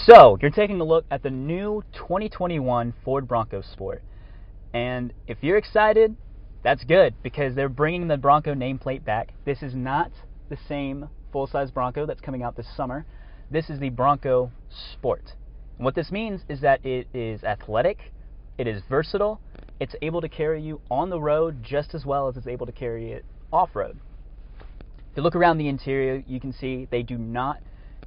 So, you're taking a look at the new 2021 Ford Bronco Sport. And if you're excited, that's good, because they're bringing the Bronco nameplate back. This is not the same full-size Bronco that's coming out this summer. This is the Bronco Sport. And what this means is that it is athletic, it is versatile, it's able to carry you on the road just as well as it's able to carry it off-road. If you look around the interior, you can see they do not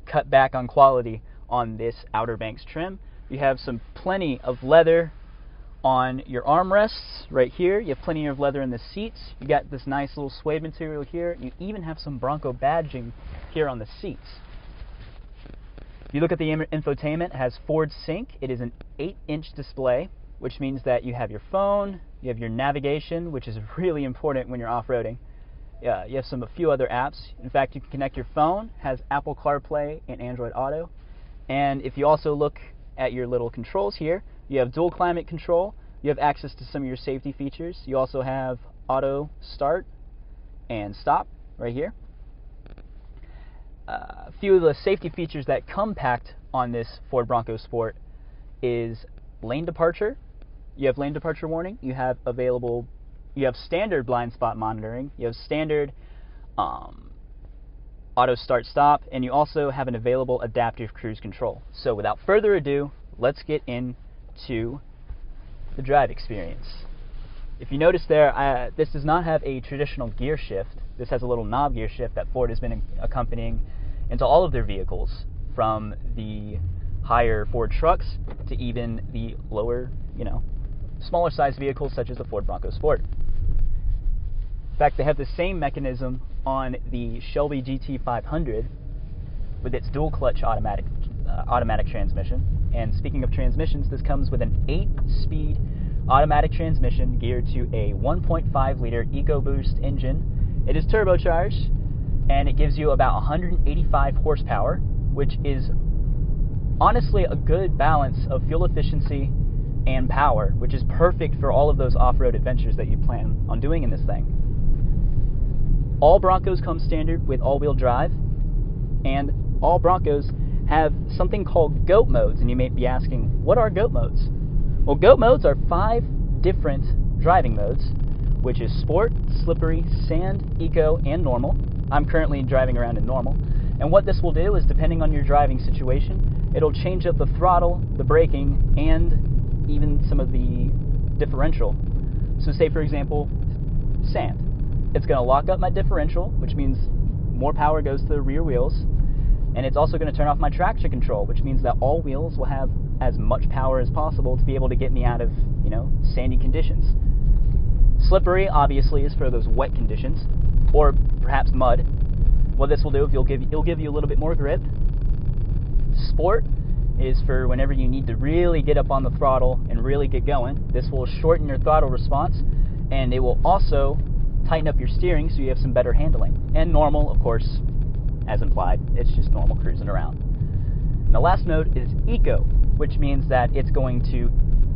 cut back on quality on this Outer Banks trim. You have plenty of leather on your armrests right here. You have plenty of leather in the seats. You got this nice little suede material here. You even have some Bronco badging here on the seats. If you look at the infotainment, it has Ford Sync. It is an 8-inch display, which means that you have your phone, you have your navigation, which is really important when you're off-roading. You have a few other apps. In fact, you can connect your phone, has Apple CarPlay and Android Auto. And if you also look at your little controls here, you have dual climate control, you have access to some of your safety features. You also have auto start and stop right here. A few of the safety features that come packed on this Ford Bronco Sport is lane departure. You have lane departure warning. You have standard blind spot monitoring. You have standard auto start stop, and you also have an available adaptive cruise control. So without further ado, let's get into the drive experience. If you notice there, this does not have a traditional gear shift. This has a little knob gear shift that Ford has been accompanying into all of their vehicles, from the higher Ford trucks to even the lower, smaller size vehicles such as the Ford Bronco Sport. In fact, they have the same mechanism on the Shelby GT500 with its dual clutch automatic transmission. And speaking of transmissions, this comes with an 8-speed automatic transmission geared to a 1.5 liter EcoBoost engine. It is turbocharged, and it gives you about 185 horsepower, which is honestly a good balance of fuel efficiency and power, which is perfect for all of those off-road adventures that you plan on doing in this thing. All Broncos come standard with all-wheel drive, and all Broncos have something called GOAT modes, and you may be asking, what are GOAT modes? Well, GOAT modes are 5 different driving modes, which is Sport, Slippery, Sand, Eco, and Normal. I'm currently driving around in Normal, and what this will do is, depending on your driving situation, it'll change up the throttle, the braking, and even some of the differential. So say, for example, Sand. It's going to lock up my differential, which means more power goes to the rear wheels, and it's also going to turn off my traction control, which means that all wheels will have as much power as possible to be able to get me out of, sandy conditions. Slippery, obviously, is for those wet conditions, or perhaps mud. What this will do, it'll give you a little bit more grip. Sport is for whenever you need to really get up on the throttle and really get going. This will shorten your throttle response, and it will also tighten up your steering so you have some better handling. And Normal, of course, as implied, it's just normal cruising around. And the last mode is Eco, which means that it's going to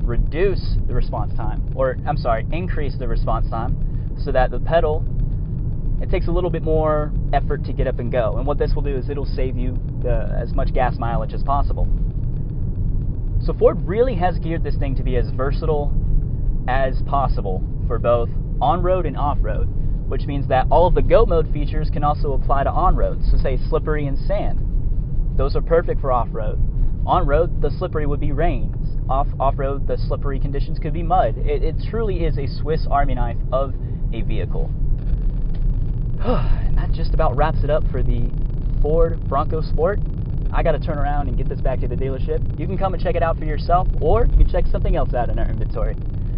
reduce the response time, increase the response time, so that the pedal, it takes a little bit more effort to get up and go. And what this will do is it'll save you as much gas mileage as possible. So Ford really has geared this thing to be as versatile as possible for both on-road and off-road, which means that all of the GOAT mode features can also apply to on-road. So say Slippery and Sand. Those are perfect for off-road. On-road, the slippery would be rain. Off-road, the slippery conditions could be mud. It truly is a Swiss Army knife of a vehicle. And that just about wraps it up for the Ford Bronco Sport. I got to turn around and get this back to the dealership. You can come and check it out for yourself, or you can check something else out in our inventory.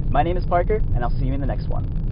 My name is Parker, and I'll see you in the next one.